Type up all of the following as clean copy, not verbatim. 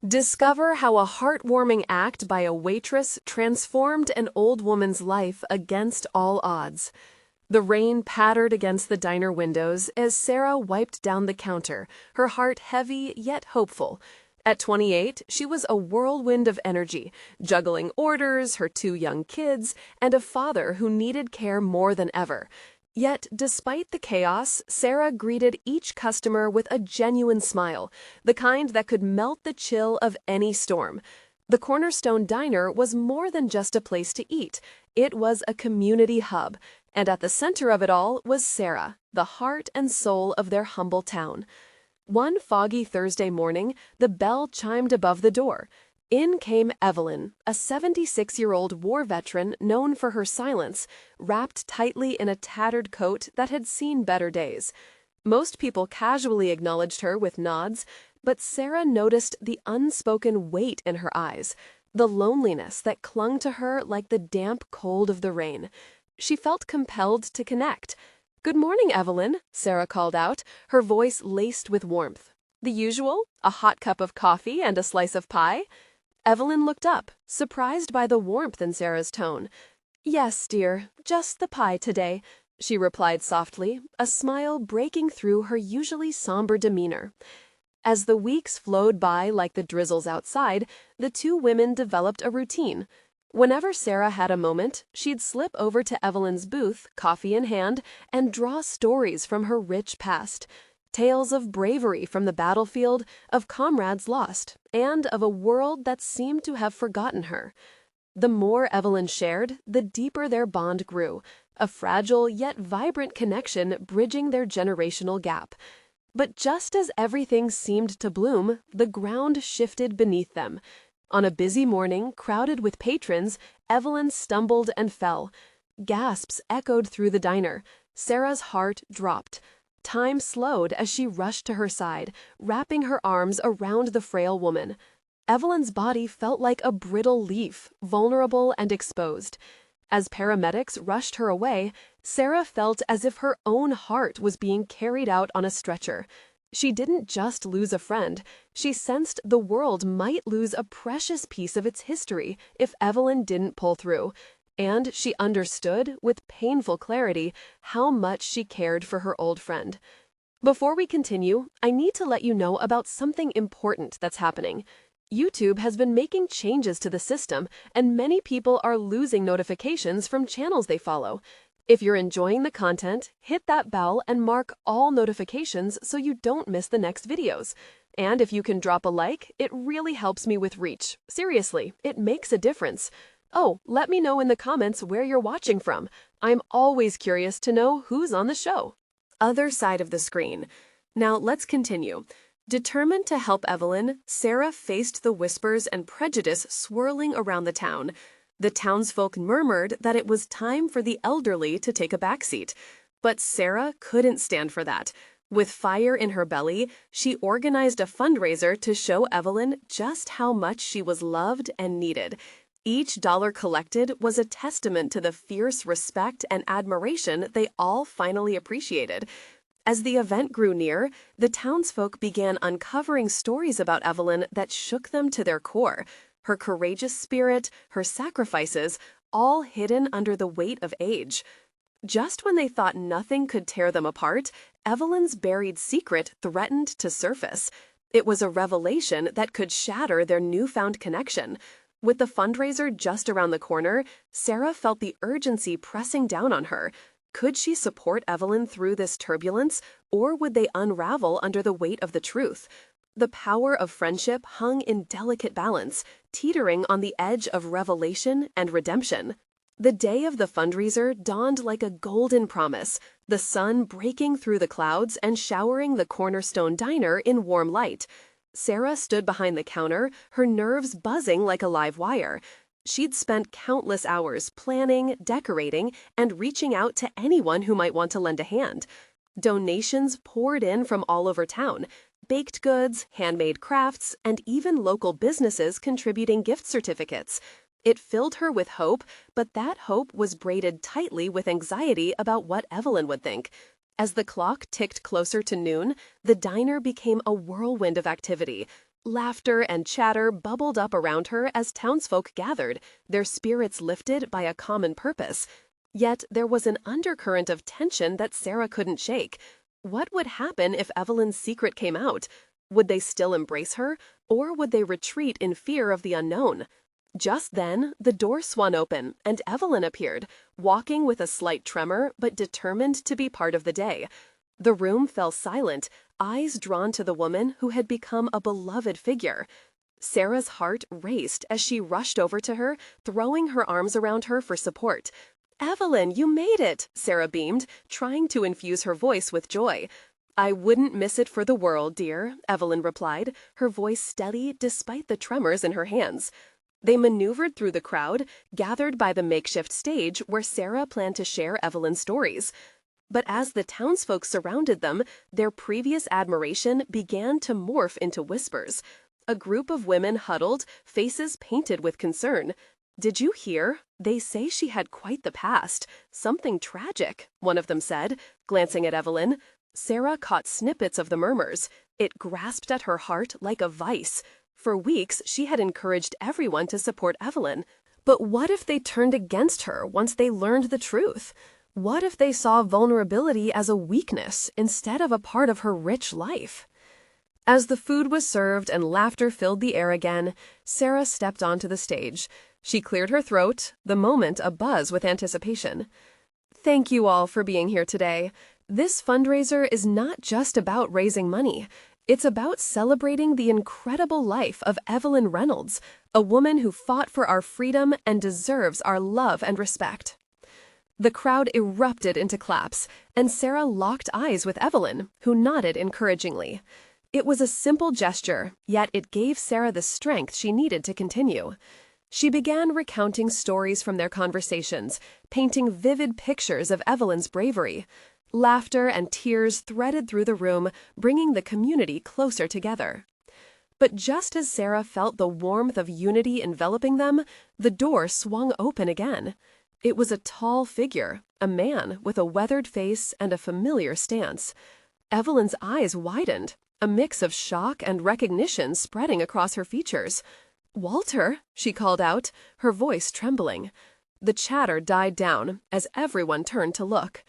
Discover how a heartwarming act by a waitress transformed an old woman's life against all odds. The rain pattered against the diner windows as Sarah wiped down the counter, her heart heavy yet hopeful. At 28, she was a whirlwind of energy, juggling orders, her two young kids, and a father who needed care more than ever. Yet, despite the chaos, Sarah greeted each customer with a genuine smile, the kind that could melt the chill of any storm. The Cornerstone Diner was more than just a place to eat. It was a community hub, and at the center of it all was Sarah, the heart and soul of their humble town. One foggy Thursday morning, the bell chimed above the door. In came Evelyn, a 76-year-old war veteran known for her silence, wrapped tightly in a tattered coat that had seen better days. Most people casually acknowledged her with nods, but Sarah noticed the unspoken weight in her eyes, the loneliness that clung to her like the damp cold of the rain. She felt compelled to connect. "Good morning, Evelyn," Sarah called out, her voice laced with warmth. "The usual? A hot cup of coffee and a slice of pie?" Evelyn looked up, surprised by the warmth in Sarah's tone. "Yes, dear, just the pie today," she replied softly, a smile breaking through her usually somber demeanor. As the weeks flowed by like the drizzles outside, the two women developed a routine. Whenever Sarah had a moment, she'd slip over to Evelyn's booth, coffee in hand, and draw stories from her rich past. Tales of bravery from the battlefield, of comrades lost, and of a world that seemed to have forgotten her. The more Evelyn shared, the deeper their bond grew, a fragile yet vibrant connection bridging their generational gap. But just as everything seemed to bloom, the ground shifted beneath them. On a busy morning, crowded with patrons, Evelyn stumbled and fell. Gasps echoed through the diner. Sarah's heart dropped. Time slowed as she rushed to her side, wrapping her arms around the frail woman. Evelyn's body felt like a brittle leaf, vulnerable and exposed. As paramedics rushed her away, Sarah felt as if her own heart was being carried out on a stretcher. She didn't just lose a friend. She sensed the world might lose a precious piece of its history if Evelyn didn't pull through. And she understood, with painful clarity, how much she cared for her old friend. Before we continue, I need to let you know about something important that's happening. YouTube has been making changes to the system, and many people are losing notifications from channels they follow. If you're enjoying the content, hit that bell and mark all notifications so you don't miss the next videos. And if you can drop a like, it really helps me with reach. Seriously, it makes a difference. Oh, let me know in the comments where you're watching from. I'm always curious to know who's on the show. Other side of the screen. Now let's continue. Determined to help Evelyn, Sarah faced the whispers and prejudice swirling around the town. The townsfolk murmured that it was time for the elderly to take a backseat. But Sarah couldn't stand for that. With fire in her belly, she organized a fundraiser to show Evelyn just how much she was loved and needed. Each dollar collected was a testament to the fierce respect and admiration they all finally appreciated. As the event grew near, the townsfolk began uncovering stories about Evelyn that shook them to their core. Her courageous spirit, her sacrifices, all hidden under the weight of age. Just when they thought nothing could tear them apart, Evelyn's buried secret threatened to surface. It was a revelation that could shatter their newfound connection. With the fundraiser just around the corner, Sarah felt the urgency pressing down on her. Could she support Evelyn through this turbulence, or would they unravel under the weight of the truth? The power of friendship hung in delicate balance, teetering on the edge of revelation and redemption. The day of the fundraiser dawned like a golden promise, the sun breaking through the clouds and showering the Cornerstone Diner in warm light. Sarah stood behind the counter, her nerves buzzing like a live wire. She'd spent countless hours planning, decorating, and reaching out to anyone who might want to lend a hand. Donations poured in from all over town. Baked goods, handmade crafts, and even local businesses contributing gift certificates. It filled her with hope, but that hope was braided tightly with anxiety about what Evelyn would think. As the clock ticked closer to noon, the diner became a whirlwind of activity. Laughter and chatter bubbled up around her as townsfolk gathered, their spirits lifted by a common purpose. Yet there was an undercurrent of tension that Sarah couldn't shake. What would happen if Evelyn's secret came out? Would they still embrace her, or would they retreat in fear of the unknown? Just then, the door swung open, and Evelyn appeared, walking with a slight tremor, but determined to be part of the day. The room fell silent, eyes drawn to the woman who had become a beloved figure. Sarah's heart raced as she rushed over to her, throwing her arms around her for support. "Evelyn, you made it!" Sarah beamed, trying to infuse her voice with joy. "I wouldn't miss it for the world, dear," Evelyn replied, her voice steady despite the tremors in her hands. They maneuvered through the crowd, gathered by the makeshift stage where Sarah planned to share Evelyn's stories. But as the townsfolk surrounded them, their previous admiration began to morph into whispers. A group of women huddled, faces painted with concern. "Did you hear? They say she had quite the past. Something tragic," one of them said, glancing at Evelyn. Sarah caught snippets of the murmurs. It grasped at her heart like a vice. For weeks, she had encouraged everyone to support Evelyn. But what if they turned against her once they learned the truth? What if they saw vulnerability as a weakness instead of a part of her rich life? As the food was served and laughter filled the air again, Sarah stepped onto the stage. She cleared her throat, the moment abuzz with anticipation. "Thank you all for being here today. This fundraiser is not just about raising money. It's about celebrating the incredible life of Evelyn Reynolds, a woman who fought for our freedom and deserves our love and respect." The crowd erupted into claps, and Sarah locked eyes with Evelyn, who nodded encouragingly. It was a simple gesture, yet it gave Sarah the strength she needed to continue. She began recounting stories from their conversations, painting vivid pictures of Evelyn's bravery. Laughter and tears threaded through the room, bringing the community closer together. But just as Sarah felt the warmth of unity enveloping them, the door swung open again. It was a tall figure, a man with a weathered face and a familiar stance. Evelyn's eyes widened, a mix of shock and recognition spreading across her features. "Walter," she called out, her voice trembling. The chatter died down as everyone turned to look.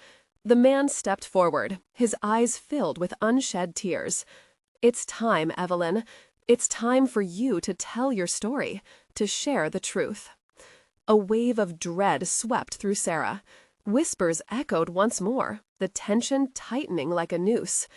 The man stepped forward, his eyes filled with unshed tears. "It's time, Evelyn. It's time for you to tell your story, to share the truth." A wave of dread swept through Sarah. Whispers echoed once more, the tension tightening like a noose.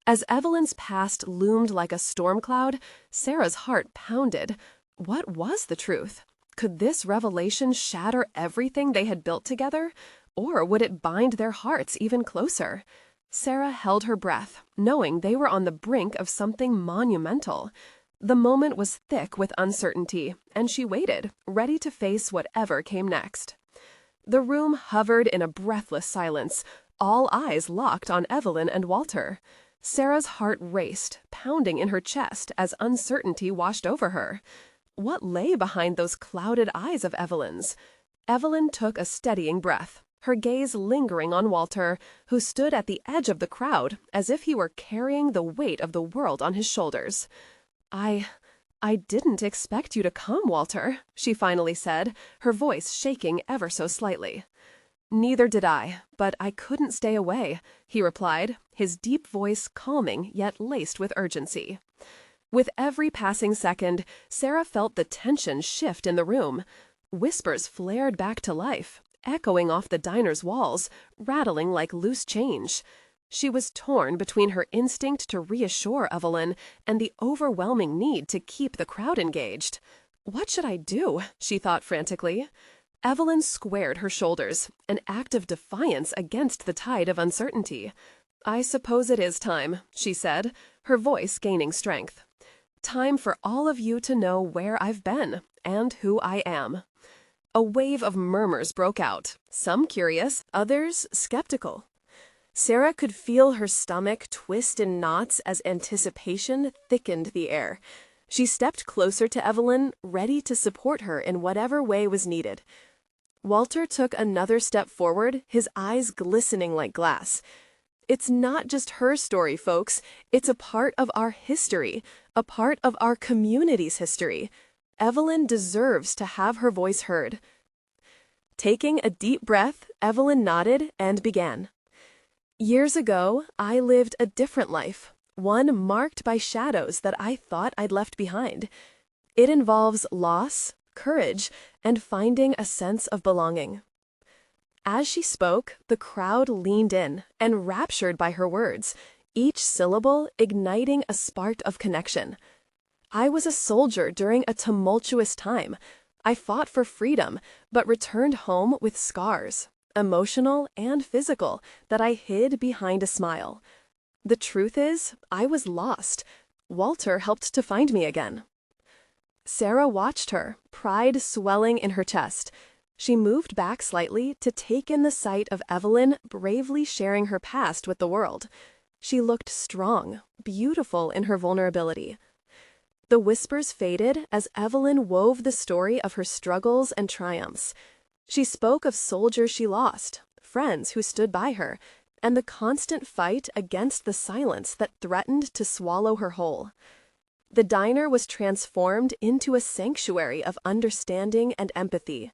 As Evelyn's past loomed like a storm cloud, Sarah's heart pounded. What was the truth? Could this revelation shatter everything they had built together? Or would it bind their hearts even closer? Sarah held her breath, knowing they were on the brink of something monumental. The moment was thick with uncertainty, and she waited, ready to face whatever came next. The room hovered in a breathless silence, all eyes locked on Evelyn and Walter. Sarah's heart raced, pounding in her chest as uncertainty washed over her. What lay behind those clouded eyes of Evelyn's? Evelyn took a steadying breath, her gaze lingering on Walter, who stood at the edge of the crowd as if he were carrying the weight of the world on his shoulders. I didn't expect you to come, Walter," she finally said, her voice shaking ever so slightly. "Neither did I, but I couldn't stay away," he replied, his deep voice calming yet laced with urgency. With every passing second, Sarah felt the tension shift in the room. Whispers flared back to life, echoing off the diner's walls, rattling like loose change. She was torn between her instinct to reassure Evelyn and the overwhelming need to keep the crowd engaged. "What should I do?" she thought frantically. Evelyn squared her shoulders, an act of defiance against the tide of uncertainty. "I suppose it is time," she said, her voice gaining strength. "Time for all of you to know where I've been and who I am." A wave of murmurs broke out, some curious, others skeptical. Sarah could feel her stomach twist in knots as anticipation thickened the air. She stepped closer to Evelyn, ready to support her in whatever way was needed. Walter took another step forward, his eyes glistening like glass. It's not just her story, folks. It's a part of our history, a part of our community's history. Evelyn deserves to have her voice heard. Taking a deep breath, Evelyn nodded and began. Years ago, I lived a different life, one marked by shadows that I thought I'd left behind. It involves loss, courage, and finding a sense of belonging. As she spoke, the crowd leaned in, enraptured by her words, each syllable igniting a spark of connection. I was a soldier during a tumultuous time. I fought for freedom, but returned home with scars, emotional and physical, that I hid behind a smile. The truth is, I was lost. Walter helped to find me again. Sarah watched her, pride swelling in her chest. She moved back slightly to take in the sight of Evelyn bravely sharing her past with the world. She looked strong, beautiful in her vulnerability. The whispers faded as Evelyn wove the story of her struggles and triumphs. She spoke of soldiers she lost, friends who stood by her, and the constant fight against the silence that threatened to swallow her whole. The diner was transformed into a sanctuary of understanding and empathy.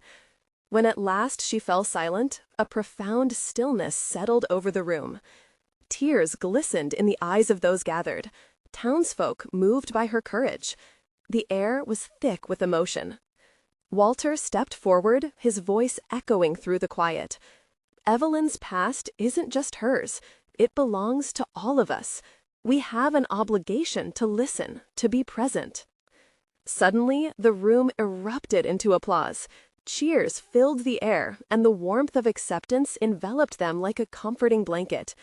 When at last she fell silent, a profound stillness settled over the room. Tears glistened in the eyes of those gathered, townsfolk moved by her courage. The air was thick with emotion. Walter stepped forward, his voice echoing through the quiet. Evelyn's past isn't just hers. It belongs to all of us. We have an obligation to listen, to be present. Suddenly, the room erupted into applause. Cheers filled the air, and the warmth of acceptance enveloped them like a comforting blanket.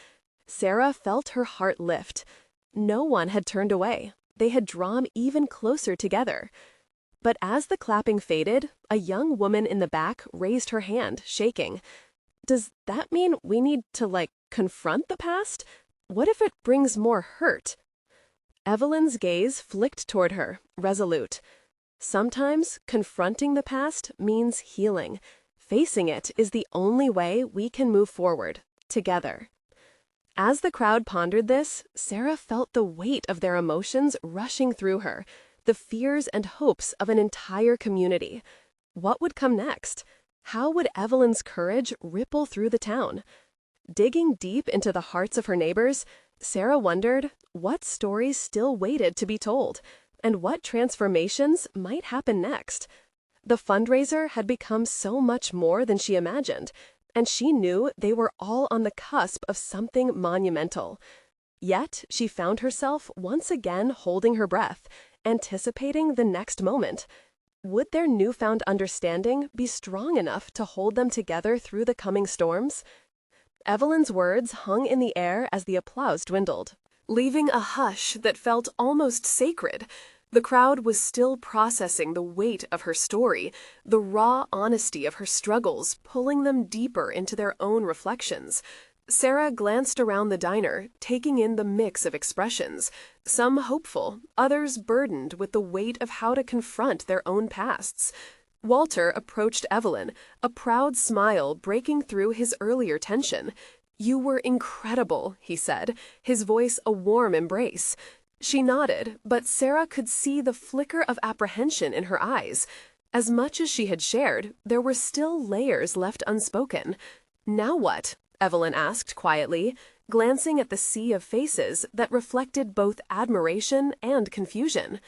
Sarah felt her heart lift. No one had turned away. They had drawn even closer together. But as the clapping faded, a young woman in the back raised her hand, shaking. Does that mean we need to, confront the past? What if it brings more hurt? Evelyn's gaze flicked toward her, resolute. Sometimes confronting the past means healing. Facing it is the only way we can move forward, together. As the crowd pondered this, Sarah felt the weight of their emotions rushing through her, the fears and hopes of an entire community. What would come next? How would Evelyn's courage ripple through the town? Digging deep into the hearts of her neighbors, Sarah wondered what stories still waited to be told, and what transformations might happen next. The fundraiser had become so much more than she imagined, and she knew they were all on the cusp of something monumental. Yet she found herself once again holding her breath, anticipating the next moment. Would their newfound understanding be strong enough to hold them together through the coming storms? Evelyn's words hung in the air as the applause dwindled, leaving a hush that felt almost sacred. The crowd was still processing the weight of her story, the raw honesty of her struggles pulling them deeper into their own reflections. Sarah glanced around the diner, taking in the mix of expressions, some hopeful, others burdened with the weight of how to confront their own pasts. Walter approached Evelyn, a proud smile breaking through his earlier tension. "You were incredible," he said, his voice a warm embrace. She nodded, but Sarah could see the flicker of apprehension in her eyes. As much as she had shared, there were still layers left unspoken. "Now what?" Evelyn asked quietly, glancing at the sea of faces that reflected both admiration and confusion.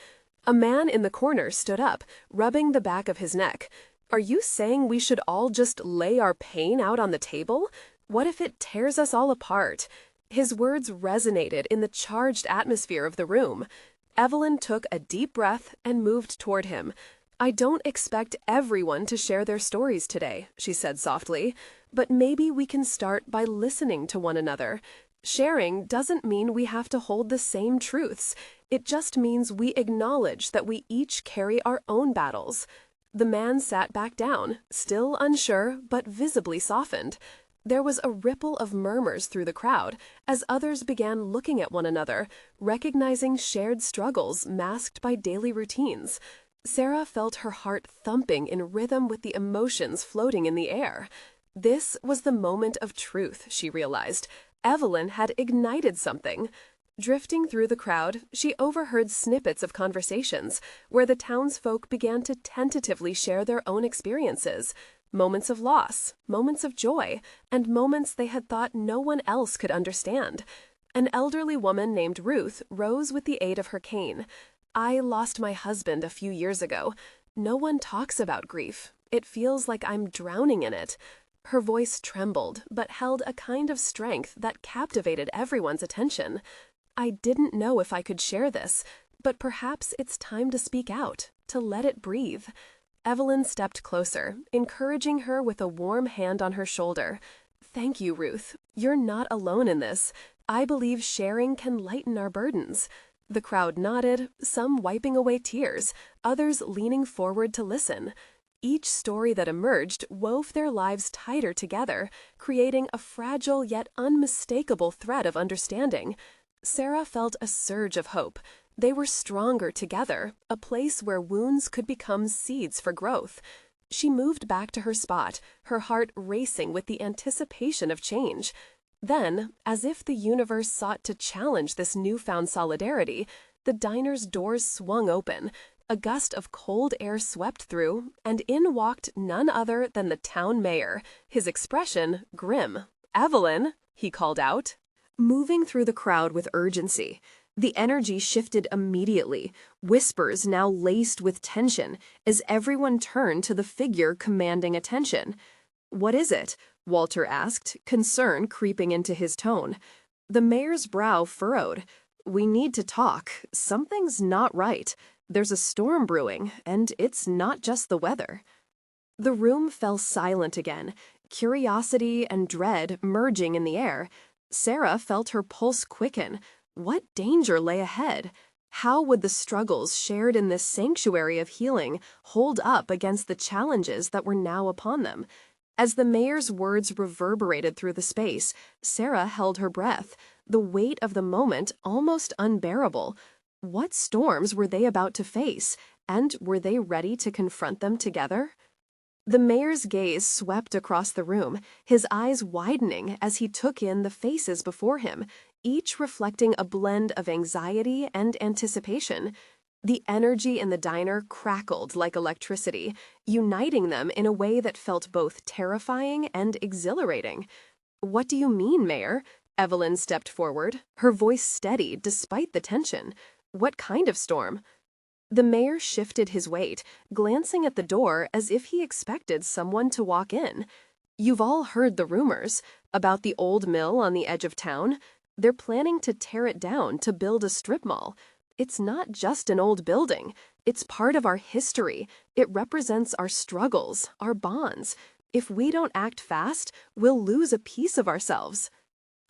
A man in the corner stood up, rubbing the back of his neck. "Are you saying we should all just lay our pain out on the table? What if it tears us all apart?" His words resonated in the charged atmosphere of the room. Evelyn took a deep breath and moved toward him. "I don't expect everyone to share their stories today," she said softly, "but maybe we can start by listening to one another. Sharing doesn't mean we have to hold the same truths. It just means we acknowledge that we each carry our own battles." The man sat back down, still unsure but visibly softened. There was a ripple of murmurs through the crowd as others began looking at one another, recognizing shared struggles masked by daily routines. Sarah felt her heart thumping in rhythm with the emotions floating in the air. This was the moment of truth, she realized, Evelyn had ignited something. Drifting through the crowd, she overheard snippets of conversations where the townsfolk began to tentatively share their own experiences, moments of loss, moments of joy, and moments they had thought no one else could understand. An elderly woman named Ruth rose with the aid of her cane. "I lost my husband a few years ago. No one talks about grief. It feels like I'm drowning in it." Her voice trembled, but held a kind of strength that captivated everyone's attention. "I didn't know if I could share this, but perhaps it's time to speak out, to let it breathe." Evelyn stepped closer, encouraging her with a warm hand on her shoulder. "Thank you, Ruth. You're not alone in this. I believe sharing can lighten our burdens." The crowd nodded, some wiping away tears, others leaning forward to listen. Each story that emerged wove their lives tighter together, creating a fragile yet unmistakable thread of understanding. Sarah felt a surge of hope. They were stronger together, a place where wounds could become seeds for growth. She moved back to her spot, her heart racing with the anticipation of change. Then, as if the universe sought to challenge this newfound solidarity, the diner's doors swung open. A gust of cold air swept through, and in walked none other than the town mayor, his expression grim. "Evelyn," he called out. Moving through the crowd with urgency, the energy shifted immediately, whispers now laced with tension as everyone turned to the figure commanding attention. "What is it?" Walter asked, concern creeping into his tone. The mayor's brow furrowed. "We need to talk. Something's not right. There's a storm brewing, and it's not just the weather." The room fell silent again, curiosity and dread merging in the air. Sarah felt her pulse quicken. What danger lay ahead? How would the struggles shared in this sanctuary of healing hold up against the challenges that were now upon them? As the mayor's words reverberated through the space, Sarah held her breath, the weight of the moment almost unbearable. What storms were they about to face, and were they ready to confront them together? The mayor's gaze swept across the room, his eyes widening as he took in the faces before him, each reflecting a blend of anxiety and anticipation. The energy in the diner crackled like electricity, uniting them in a way that felt both terrifying and exhilarating. "What do you mean, Mayor?" Evelyn stepped forward, her voice steady despite the tension. "What kind of storm?" The mayor shifted his weight, glancing at the door as if he expected someone to walk in. "You've all heard the rumors about the old mill on the edge of town. They're planning to tear it down to build a strip mall. It's not just an old building. It's part of our history. It represents our struggles, our bonds. If we don't act fast, we'll lose a piece of ourselves."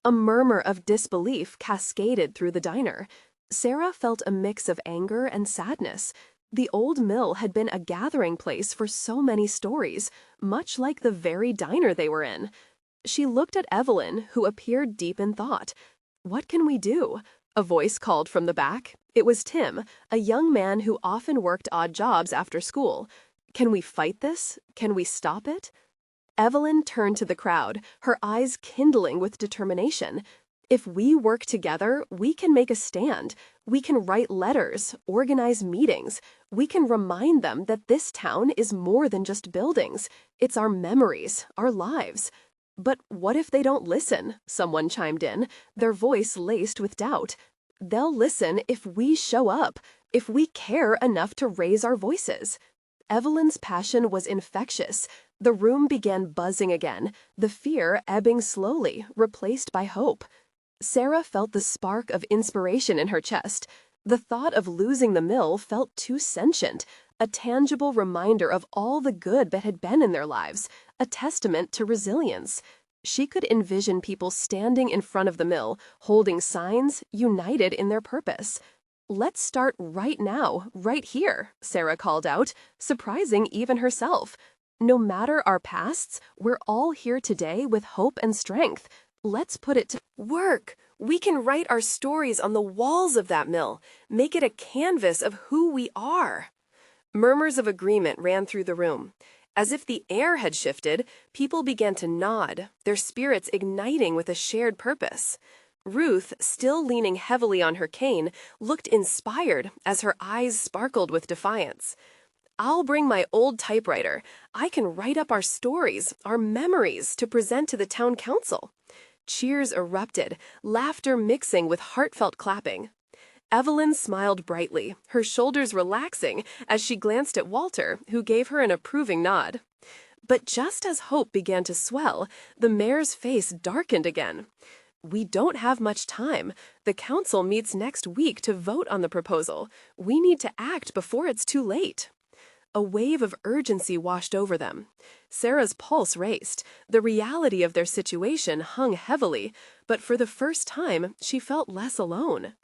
A murmur of disbelief cascaded through the diner. Sarah felt a mix of anger and sadness. The old mill had been a gathering place for so many stories, much like the very diner they were in. She looked at Evelyn, who appeared deep in thought. "What can we do?" A voice called from the back. It was Tim, a young man who often worked odd jobs after school. "Can we fight this? Can we stop it?" Evelyn turned to the crowd, her eyes kindling with determination. "If we work together, we can make a stand. We can write letters, organize meetings. We can remind them that this town is more than just buildings. It's our memories, our lives." "But what if they don't listen?" someone chimed in, their voice laced with doubt. "They'll listen if we show up, if we care enough to raise our voices." Evelyn's passion was infectious. The room began buzzing again, the fear ebbing slowly, replaced by hope. Sarah felt the spark of inspiration in her chest. The thought of losing the mill felt too sentient, a tangible reminder of all the good that had been in their lives, a testament to resilience. She could envision people standing in front of the mill, holding signs, united in their purpose. "Let's start right now, right here," Sarah called out, surprising even herself. "No matter our pasts, we're all here today with hope and strength. Let's put it to work. We can write our stories on the walls of that mill, make it a canvas of who we are." Murmurs of agreement ran through the room. As if the air had shifted, people began to nod, their spirits igniting with a shared purpose. Ruth, still leaning heavily on her cane, looked inspired as her eyes sparkled with defiance. "I'll bring my old typewriter. I can write up our stories, our memories, to present to the town council." Cheers erupted, laughter mixing with heartfelt clapping. Evelyn smiled brightly, her shoulders relaxing as she glanced at Walter, who gave her an approving nod. But just as hope began to swell, the mayor's face darkened again. "We don't have much time. The council meets next week to vote on the proposal. We need to act before it's too late." A wave of urgency washed over them. Sarah's pulse raced. The reality of their situation hung heavily, but for the first time, she felt less alone.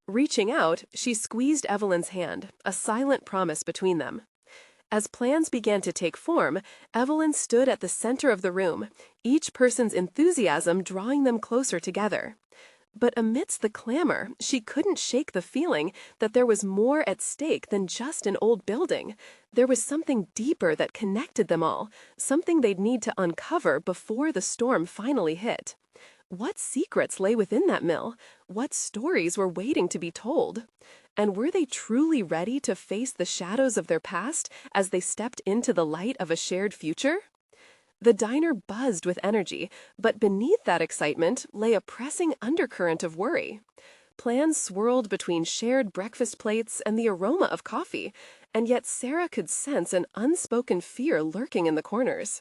Reaching out, she squeezed Evelyn's hand, a silent promise between them. As plans began to take form, Evelyn stood at the center of the room, each person's enthusiasm drawing them closer together. But amidst the clamor, she couldn't shake the feeling that there was more at stake than just an old building. There was something deeper that connected them all, something they'd need to uncover before the storm finally hit. What secrets lay within that mill? What stories were waiting to be told? And were they truly ready to face the shadows of their past as they stepped into the light of a shared future? The diner buzzed with energy, but beneath that excitement lay a pressing undercurrent of worry. Plans swirled between shared breakfast plates and the aroma of coffee, and yet Sarah could sense an unspoken fear lurking in the corners.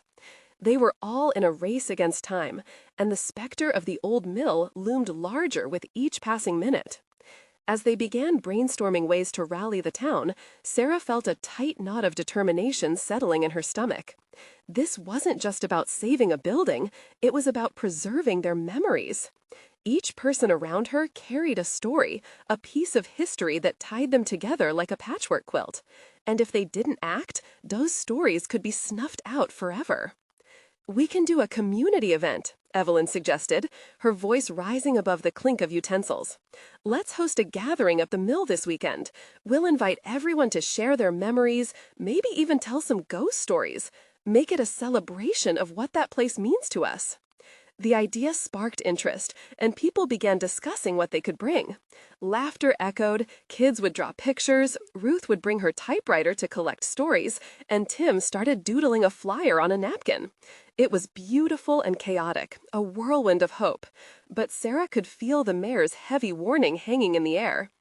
They were all in a race against time, and the specter of the old mill loomed larger with each passing minute. As they began brainstorming ways to rally the town, Sarah felt a tight knot of determination settling in her stomach. This wasn't just about saving a building, it was about preserving their memories. Each person around her carried a story, a piece of history that tied them together like a patchwork quilt. And if they didn't act, those stories could be snuffed out forever. "We can do a community event," Evelyn suggested, her voice rising above the clink of utensils. "Let's host a gathering at the mill this weekend. We'll invite everyone to share their memories, maybe even tell some ghost stories. Make it a celebration of what that place means to us." The idea sparked interest, and people began discussing what they could bring. Laughter echoed, kids would draw pictures, Ruth would bring her typewriter to collect stories, and Tim started doodling a flyer on a napkin. It was beautiful and chaotic, a whirlwind of hope, but Sarah could feel the mayor's heavy warning hanging in the air.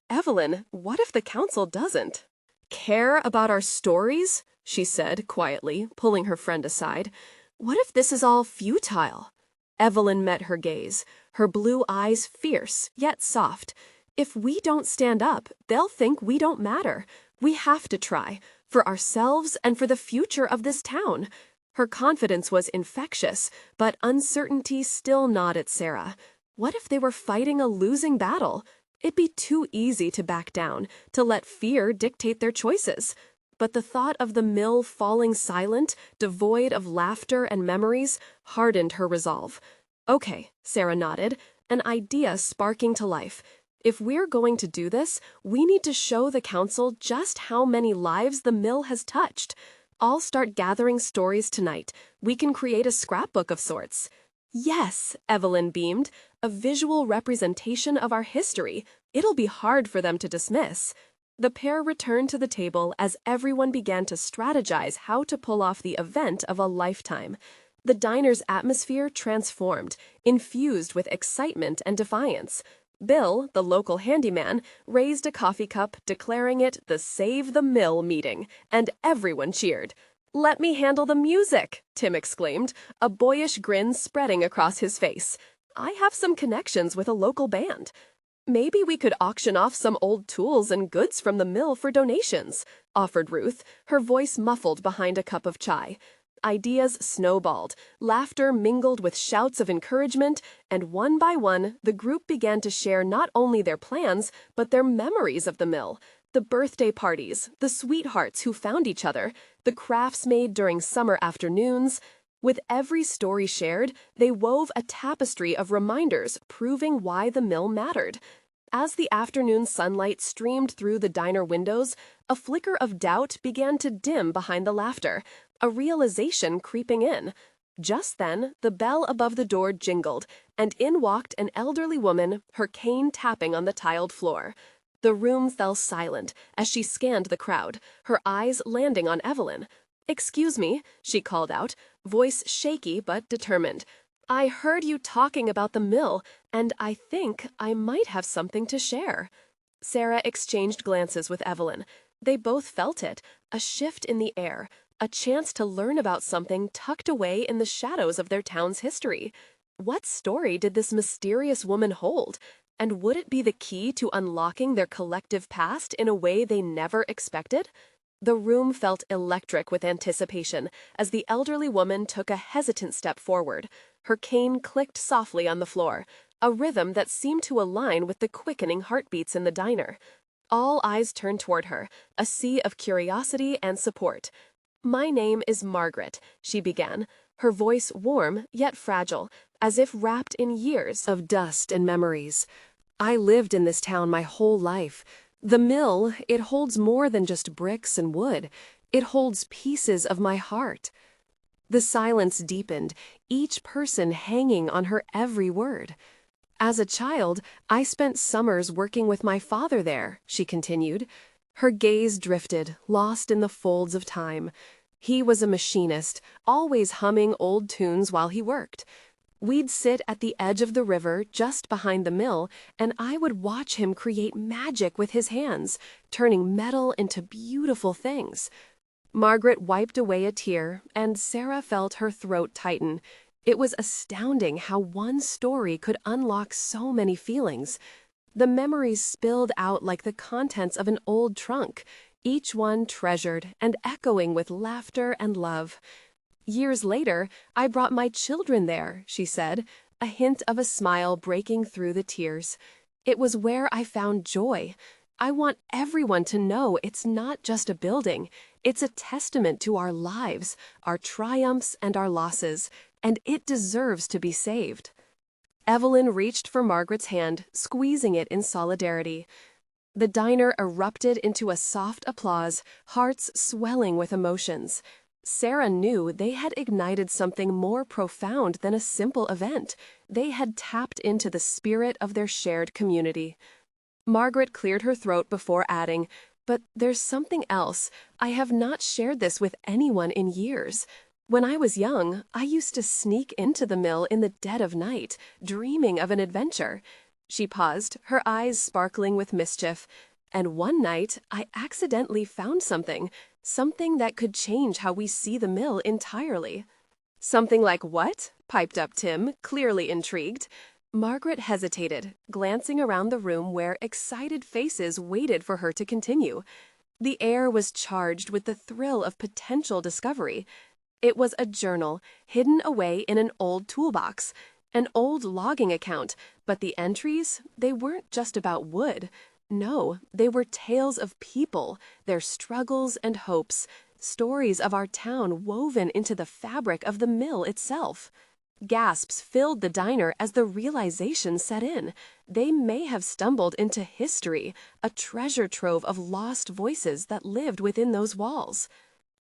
"Evelyn, what if the council doesn't care about our stories?" she said quietly, pulling her friend aside. "What if this is all futile?" Evelyn met her gaze, her blue eyes fierce, yet soft. "If we don't stand up, they'll think we don't matter. We have to try, for ourselves and for the future of this town." Her confidence was infectious, but uncertainty still gnawed at Sarah. What if they were fighting a losing battle? It'd be too easy to back down, to let fear dictate their choices. But the thought of the mill falling silent, devoid of laughter and memories, hardened her resolve. "Okay," Sarah nodded, an idea sparking to life. "If we're going to do this, we need to show the council just how many lives the mill has touched. I'll start gathering stories tonight. We can create a scrapbook of sorts." "Yes," Evelyn beamed, "a visual representation of our history. It'll be hard for them to dismiss." The pair returned to the table as everyone began to strategize how to pull off the event of a lifetime. The diner's atmosphere transformed, infused with excitement and defiance. Bill, the local handyman, raised a coffee cup, declaring it the Save the Mill meeting, and everyone cheered. "Let me handle the music," Tim exclaimed, a boyish grin spreading across his face. "I have some connections with a local band." "Maybe we could auction off some old tools and goods from the mill for donations," offered Ruth, her voice muffled behind a cup of chai. Ideas snowballed, laughter mingled with shouts of encouragement, and one by one, the group began to share not only their plans, but their memories of the mill. The birthday parties, the sweethearts who found each other, the crafts made during summer afternoons. With every story shared, they wove a tapestry of reminders proving why the mill mattered. As the afternoon sunlight streamed through the diner windows, a flicker of doubt began to dim behind the laughter, a realization creeping in. Just then, the bell above the door jingled, and in walked an elderly woman, her cane tapping on the tiled floor. The room fell silent as she scanned the crowd, her eyes landing on Evelyn. "Excuse me," she called out, voice shaky but determined. "I heard you talking about the mill, and I think I might have something to share." Sarah exchanged glances with Evelyn. They both felt it, a shift in the air, a chance to learn about something tucked away in the shadows of their town's history. What story did this mysterious woman hold? And would it be the key to unlocking their collective past in a way they never expected? The room felt electric with anticipation as the elderly woman took a hesitant step forward. Her cane clicked softly on the floor, a rhythm that seemed to align with the quickening heartbeats in the diner. All eyes turned toward her, a sea of curiosity and support. "My name is Margaret," she began, her voice warm yet fragile, as if wrapped in years of dust and memories. "I lived in this town my whole life. The mill, it holds more than just bricks and wood. It holds pieces of my heart." The silence deepened, each person hanging on her every word. "As a child, I spent summers working with my father there," she continued. Her gaze drifted, lost in the folds of time. He was a machinist, always humming old tunes while he worked. We'd sit at the edge of the river just behind the mill, and I would watch him create magic with his hands, turning metal into beautiful things. Margaret wiped away a tear, and Sarah felt her throat tighten. It was astounding how one story could unlock so many feelings. The memories spilled out like the contents of an old trunk, each one treasured and echoing with laughter and love. "Years later, I brought my children there," she said, a hint of a smile breaking through the tears. "It was where I found joy. I want everyone to know it's not just a building. It's a testament to our lives, our triumphs and our losses, and it deserves to be saved." Evelyn reached for Margaret's hand, squeezing it in solidarity. The diner erupted into a soft applause, hearts swelling with emotions. Sarah knew they had ignited something more profound than a simple event. They had tapped into the spirit of their shared community. Margaret cleared her throat before adding, "But there's something else. I have not shared this with anyone in years. When I was young, I used to sneak into the mill in the dead of night, dreaming of an adventure." She paused, her eyes sparkling with mischief. "And one night, I accidentally found something that could change how we see the mill entirely." "Something like what?" piped up Tim, clearly intrigued. Margaret hesitated, glancing around the room where excited faces waited for her to continue. The air was charged with the thrill of potential discovery. It was a journal, hidden away in an old toolbox, an old logging account, but the entries, they weren't just about wood. No, they were tales of people, their struggles and hopes, stories of our town woven into the fabric of the mill itself. Gasps filled the diner as the realization set in. They may have stumbled into history, a treasure trove of lost voices that lived within those walls.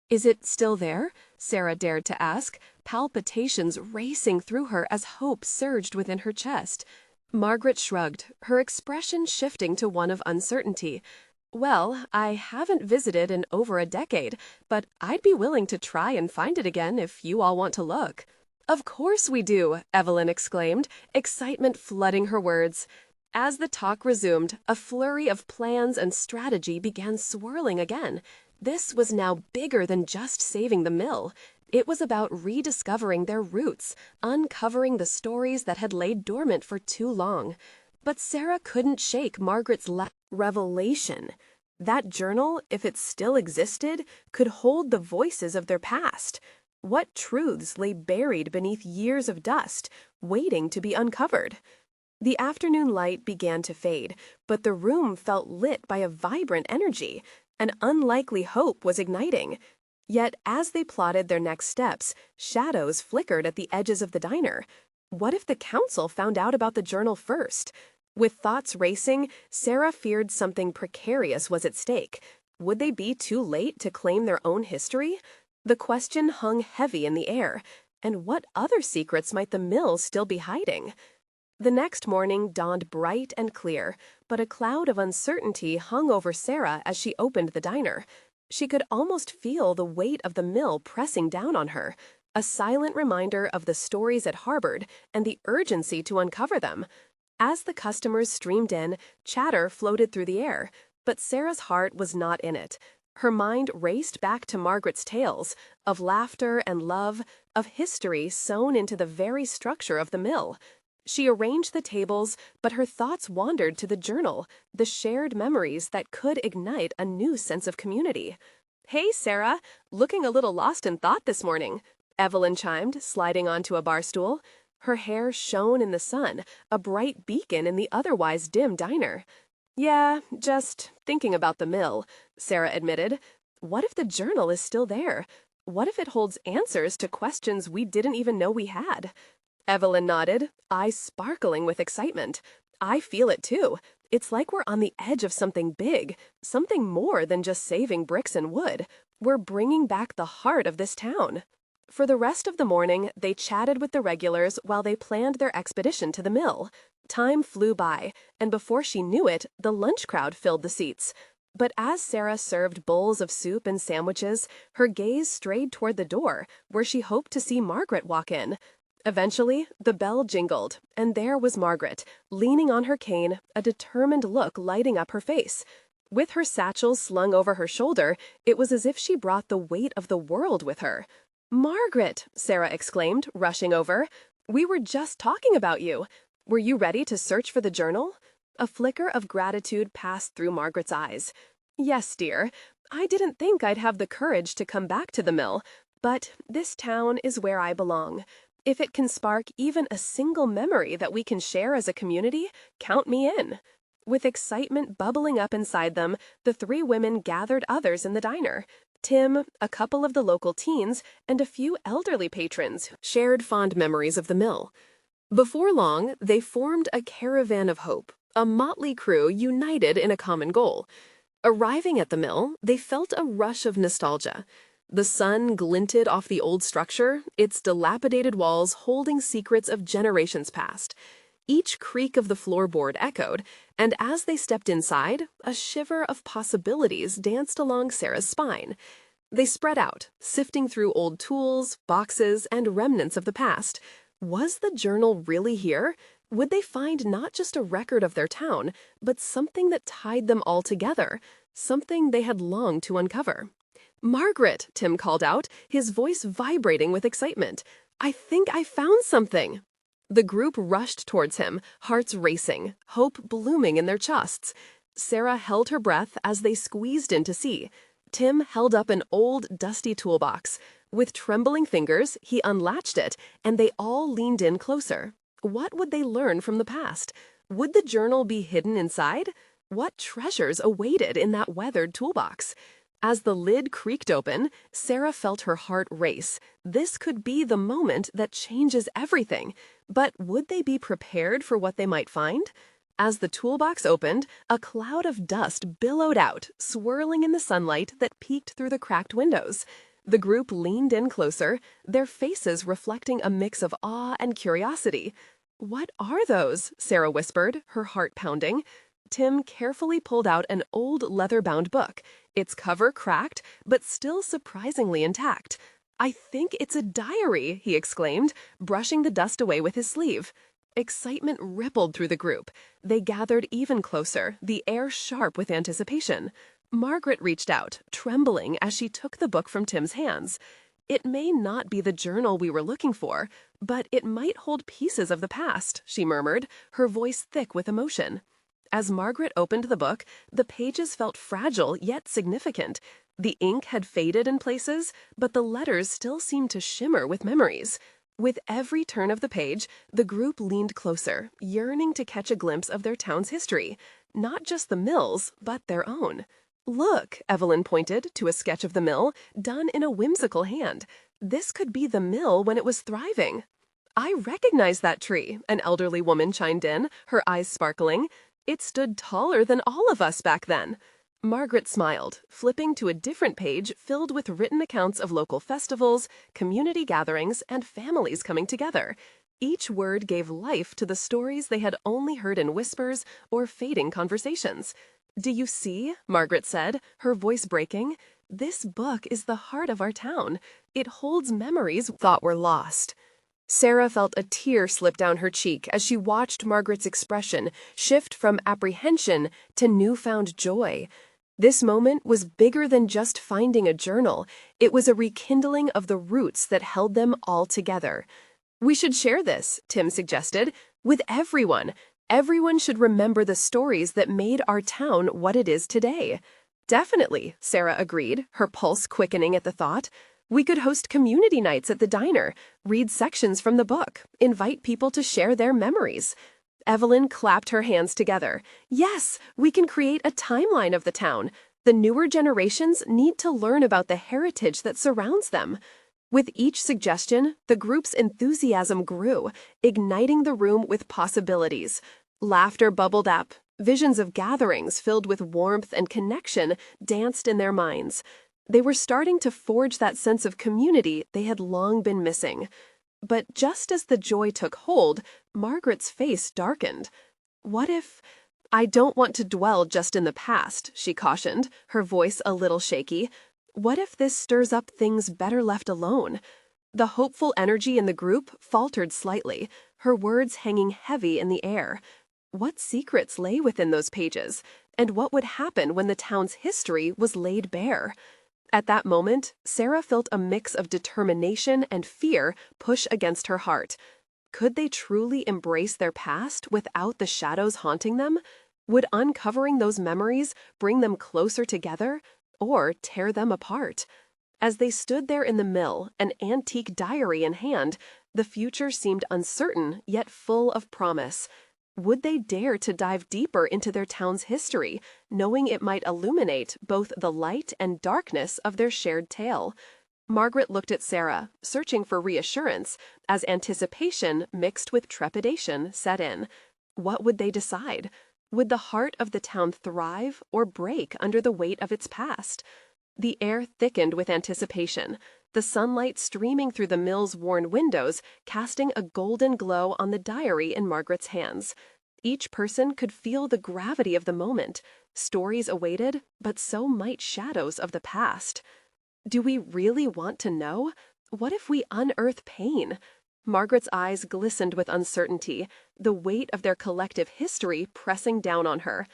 "Is it still there?" Sarah dared to ask, palpitations racing through her as hope surged within her chest. Margaret shrugged, her expression shifting to one of uncertainty. "Well, I haven't visited in over a decade, but I'd be willing to try and find it again if you all want to look." "Of course we do," Evelyn exclaimed, excitement flooding her words. As the talk resumed, a flurry of plans and strategy began swirling again. This was now bigger than just saving the mill. It was about rediscovering their roots, uncovering the stories that had laid dormant for too long. But Sarah couldn't shake Margaret's revelation. That journal, if it still existed, could hold the voices of their past. What truths lay buried beneath years of dust, waiting to be uncovered? The afternoon light began to fade, but the room felt lit by a vibrant energy. An unlikely hope was igniting. Yet, as they plotted their next steps, shadows flickered at the edges of the diner. What if the council found out about the journal first? With thoughts racing, Sarah feared something precarious was at stake. Would they be too late to claim their own history? The question hung heavy in the air. And what other secrets might the mill still be hiding? The next morning dawned bright and clear, but a cloud of uncertainty hung over Sarah as she opened the diner. She could almost feel the weight of the mill pressing down on her, a silent reminder of the stories it harbored and the urgency to uncover them. As the customers streamed in, chatter floated through the air, but Sarah's heart was not in it. Her mind raced back to Margaret's tales, of laughter and love, of history sewn into the very structure of the mill. She arranged the tables, but her thoughts wandered to the journal, the shared memories that could ignite a new sense of community. "Hey, Sarah, looking a little lost in thought this morning," Evelyn chimed, sliding onto a bar stool. Her hair shone in the sun, a bright beacon in the otherwise dim diner. "Yeah, just thinking about the mill," Sarah admitted. "What if the journal is still there? What if it holds answers to questions we didn't even know we had?" Evelyn nodded, eyes sparkling with excitement. "I feel it too. It's like we're on the edge of something big, something more than just saving bricks and wood. We're bringing back the heart of this town." For the rest of the morning, they chatted with the regulars while they planned their expedition to the mill. Time flew by, and before she knew it, the lunch crowd filled the seats. But as Sarah served bowls of soup and sandwiches, her gaze strayed toward the door, where she hoped to see Margaret walk in. Eventually, the bell jingled, and there was Margaret, leaning on her cane, a determined look lighting up her face. With her satchel slung over her shoulder, it was as if she brought the weight of the world with her. "Margaret!" Sarah exclaimed, rushing over. "We were just talking about you. Were you ready to search for the journal?" A flicker of gratitude passed through Margaret's eyes. "Yes, dear. I didn't think I'd have the courage to come back to the mill, but this town is where I belong. If it can spark even a single memory that we can share as a community, count me in." With excitement bubbling up inside them, the three women gathered others in the diner. Tim, a couple of the local teens, and a few elderly patrons shared fond memories of the mill. Before long, they formed a caravan of hope, a motley crew united in a common goal. Arriving at the mill, they felt a rush of nostalgia. The sun glinted off the old structure, its dilapidated walls holding secrets of generations past. Each creak of the floorboard echoed, and as they stepped inside, a shiver of possibilities danced along Sarah's spine. They spread out, sifting through old tools, boxes, and remnants of the past. Was the journal really here? Would they find not just a record of their town, but something that tied them all together, something they had longed to uncover? "Margaret," Tim called out, his voice vibrating with excitement. "I think I found something." The group rushed towards him, hearts racing, hope blooming in their chests. Sarah held her breath as they squeezed in to see. Tim held up an old, dusty toolbox. With trembling fingers, he unlatched it, and they all leaned in closer. What would they learn from the past? Would the journal be hidden inside? What treasures awaited in that weathered toolbox? As the lid creaked open, Sarah felt her heart race. This could be the moment that changes everything. But would they be prepared for what they might find? As the toolbox opened, a cloud of dust billowed out, swirling in the sunlight that peeked through the cracked windows. The group leaned in closer, their faces reflecting a mix of awe and curiosity. "What are those?" Sarah whispered, her heart pounding. Tim carefully pulled out an old leather-bound book, its cover cracked, but still surprisingly intact. "I think it's a diary," he exclaimed, brushing the dust away with his sleeve. Excitement rippled through the group. They gathered even closer, the air sharp with anticipation. Margaret reached out, trembling as she took the book from Tim's hands. "It may not be the journal we were looking for, but it might hold pieces of the past," she murmured, her voice thick with emotion. As Margaret opened the book, the pages felt fragile yet significant. The ink had faded in places, but the letters still seemed to shimmer with memories. With every turn of the page, the group leaned closer, yearning to catch a glimpse of their town's history. Not just the mill's, but their own. "Look," Evelyn pointed to a sketch of the mill, done in a whimsical hand. "This could be the mill when it was thriving." I recognize that tree, an elderly woman chimed in, her eyes sparkling. It stood taller than all of us back then. Margaret smiled, flipping to a different page filled with written accounts of local festivals, community gatherings, and families coming together. Each word gave life to the stories they had only heard in whispers or fading conversations. "Do you see?" Margaret said, her voice breaking. "This book is the heart of our town. It holds memories we thought were lost." Sarah felt a tear slip down her cheek as she watched Margaret's expression shift from apprehension to newfound joy. This moment was bigger than just finding a journal. It was a rekindling of the roots that held them all together. "We should share this," Tim suggested, "with everyone. Everyone should remember the stories that made our town what it is today." "Definitely," Sarah agreed, her pulse quickening at the thought. "We could host community nights at the diner, read sections from the book, invite people to share their memories." Evelyn clapped her hands together. "Yes, we can create a timeline of the town. The newer generations need to learn about the heritage that surrounds them." With each suggestion, the group's enthusiasm grew, igniting the room with possibilities. Laughter bubbled up. Visions of gatherings filled with warmth and connection danced in their minds. They were starting to forge that sense of community they had long been missing. But just as the joy took hold, Margaret's face darkened. "What if—" "I don't want to dwell just in the past," she cautioned, her voice a little shaky. "What if this stirs up things better left alone?" The hopeful energy in the group faltered slightly, her words hanging heavy in the air. What secrets lay within those pages, and what would happen when the town's history was laid bare? At that moment, Sarah felt a mix of determination and fear push against her heart. Could they truly embrace their past without the shadows haunting them? Would uncovering those memories bring them closer together, or tear them apart? As they stood there in the mill, an antique diary in hand, the future seemed uncertain yet full of promise. Would they dare to dive deeper into their town's history, knowing it might illuminate both the light and darkness of their shared tale? Margaret looked at Sarah, searching for reassurance, as anticipation mixed with trepidation set in. What would they decide? Would the heart of the town thrive or break under the weight of its past? The air thickened with anticipation, the sunlight streaming through the mill's worn windows, casting a golden glow on the diary in Margaret's hands. Each person could feel the gravity of the moment. Stories awaited, but so might shadows of the past. Do we really want to know? What if we unearth pain? Margaret's eyes glistened with uncertainty, the weight of their collective history pressing down on her.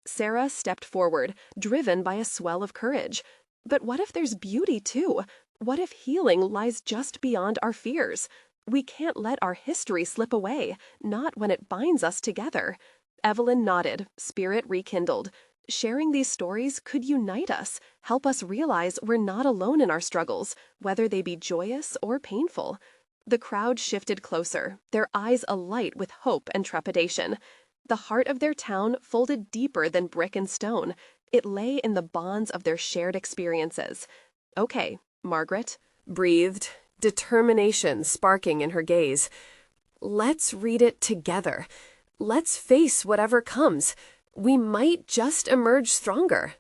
Sarah stepped forward, driven by a swell of courage. But what if there's beauty, too? What if healing lies just beyond our fears? We can't let our history slip away, not when it binds us together. Evelyn nodded, spirit rekindled. Sharing these stories could unite us, help us realize we're not alone in our struggles, whether they be joyous or painful. The crowd shifted closer, their eyes alight with hope and trepidation. The heart of their town folded deeper than brick and stone. It lay in the bonds of their shared experiences. "Okay, Margaret," breathed, determination sparking in her gaze. "Let's read it together. Let's face whatever comes. We might just emerge stronger."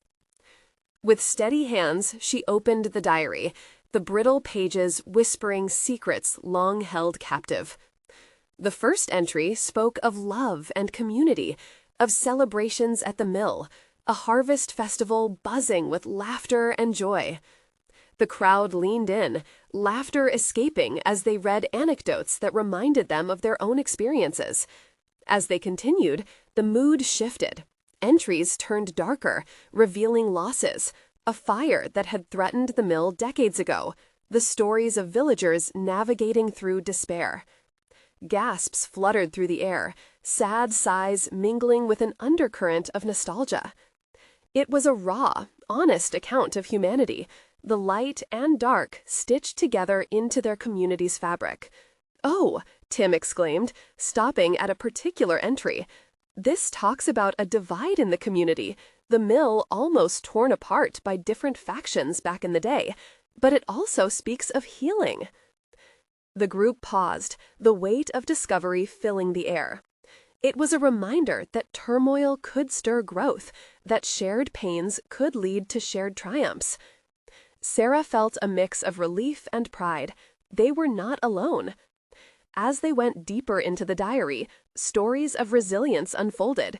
With steady hands, she opened the diary, the brittle pages whispering secrets long held captive. The first entry spoke of love and community, of celebrations at the mill, a harvest festival buzzing with laughter and joy. The crowd leaned in, laughter escaping as they read anecdotes that reminded them of their own experiences. As they continued, the mood shifted. Entries turned darker, revealing losses, a fire that had threatened the mill decades ago, the stories of villagers navigating through despair. Gasps fluttered through the air, sad sighs mingling with an undercurrent of nostalgia. It was a raw, honest account of humanity, the light and dark stitched together into their community's fabric. "Oh," Tim exclaimed, stopping at a particular entry. "This talks about a divide in the community, the mill almost torn apart by different factions back in the day, but it also speaks of healing." The group paused, the weight of discovery filling the air. It was a reminder that turmoil could stir growth, that shared pains could lead to shared triumphs. Sarah felt a mix of relief and pride. They were not alone. As they went deeper into the diary, stories of resilience unfolded.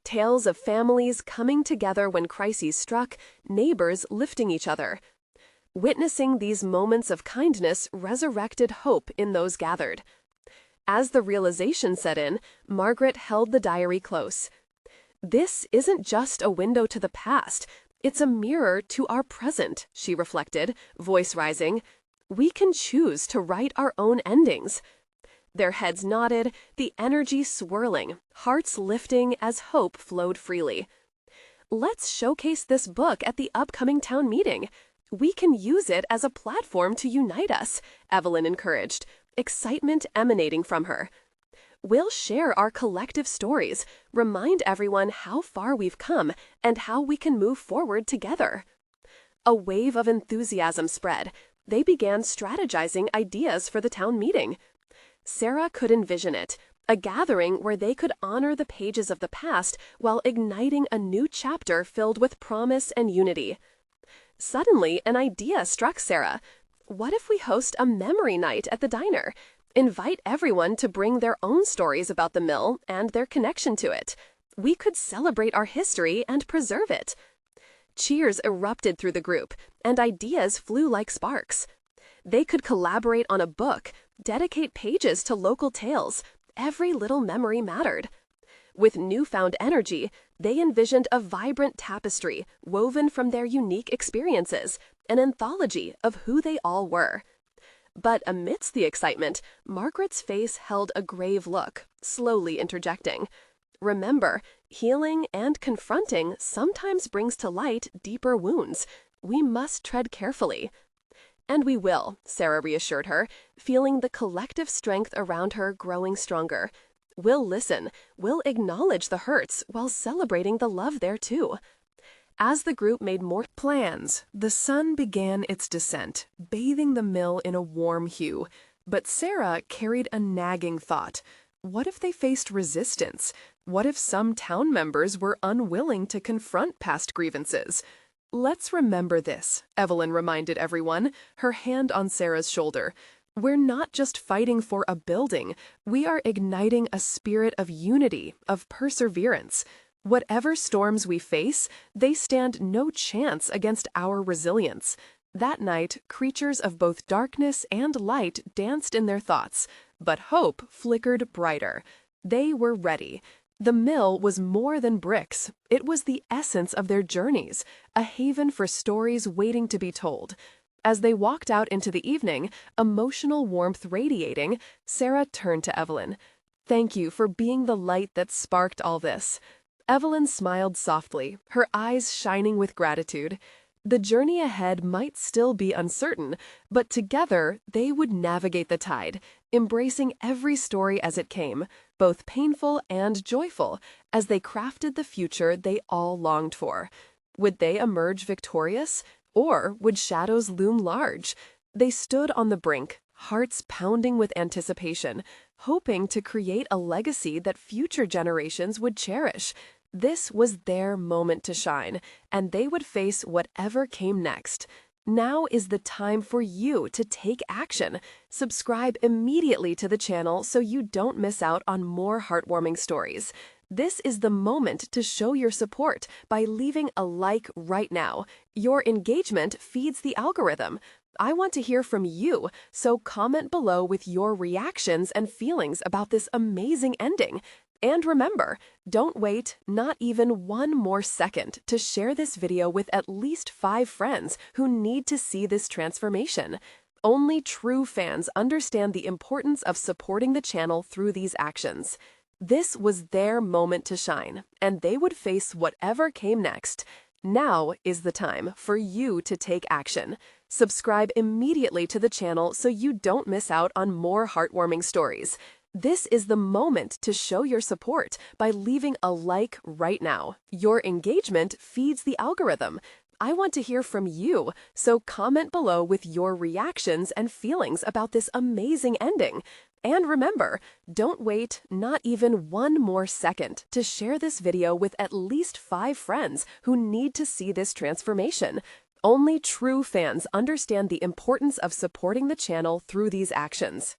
Tales of families coming together when crises struck, neighbors lifting each other. Witnessing these moments of kindness resurrected hope in those gathered. As the realization set in, Margaret held the diary close. This isn't just a window to the past, it's a mirror to our present, she reflected, voice rising. We can choose to write our own endings. Their heads nodded, the energy swirling, hearts lifting as hope flowed freely. Let's showcase this book at the upcoming town meeting. We can use it as a platform to unite us, Evelyn encouraged, excitement emanating from her. We'll share our collective stories, remind everyone how far we've come and how we can move forward together. A wave of enthusiasm spread. They began strategizing ideas for the town meeting. Sarah could envision it, a gathering where they could honor the pages of the past while igniting a new chapter filled with promise and unity. Suddenly, an idea struck Sarah. What if we host a memory night at the diner? Invite everyone to bring their own stories about the mill and their connection to it. We could celebrate our history and preserve it. Cheers erupted through the group, and ideas flew like sparks. They could collaborate on a book, dedicate pages to local tales. Every little memory mattered. With newfound energy, they envisioned a vibrant tapestry woven from their unique experiences, an anthology of who they all were. But amidst the excitement, Margaret's face held a grave look, slowly interjecting. Remember, healing and confronting sometimes brings to light deeper wounds. We must tread carefully. And we will, Sarah reassured her, feeling the collective strength around her growing stronger. We'll listen, we'll acknowledge the hurts while celebrating the love there too. As the group made more plans, the sun began its descent, bathing the mill in a warm hue. But Sarah carried a nagging thought. What if they faced resistance? What if some town members were unwilling to confront past grievances? Let's remember this, Evelyn reminded everyone, her hand on Sarah's shoulder. We're not just fighting for a building, we are igniting a spirit of unity, of perseverance. Whatever storms we face, they stand no chance against our resilience. That night, creatures of both darkness and light danced in their thoughts, but hope flickered brighter. They were ready. The mill was more than bricks. It was the essence of their journeys, a haven for stories waiting to be told. As they walked out into the evening, emotional warmth radiating, Sarah turned to Evelyn. Thank you for being the light that sparked all this. Evelyn smiled softly, her eyes shining with gratitude. The journey ahead might still be uncertain, but together they would navigate the tide, embracing every story as it came, both painful and joyful, as they crafted the future they all longed for. Would they emerge victorious, or would shadows loom large? They stood on the brink, hearts pounding with anticipation, hoping to create a legacy that future generations would cherish. This was their moment to shine, and they would face whatever came next. Now is the time for you to take action. Subscribe immediately to the channel so you don't miss out on more heartwarming stories. This is the moment to show your support by leaving a like right now. Your engagement feeds the algorithm. I want to hear from you, so comment below with your reactions and feelings about this amazing ending. And remember, don't wait not even one more second to share this video with at least 5 friends who need to see this transformation. Only true fans understand the importance of supporting the channel through these actions. This was their moment to shine, and they would face whatever came next. Now is the time for you to take action. Subscribe immediately to the channel so you don't miss out on more heartwarming stories. This is the moment to show your support by leaving a like right now. Your engagement feeds the algorithm. I want to hear from you, so comment below with your reactions and feelings about this amazing ending. And remember, don't wait not even one more second to share this video with at least 5 friends who need to see this transformation. Only true fans understand the importance of supporting the channel through these actions.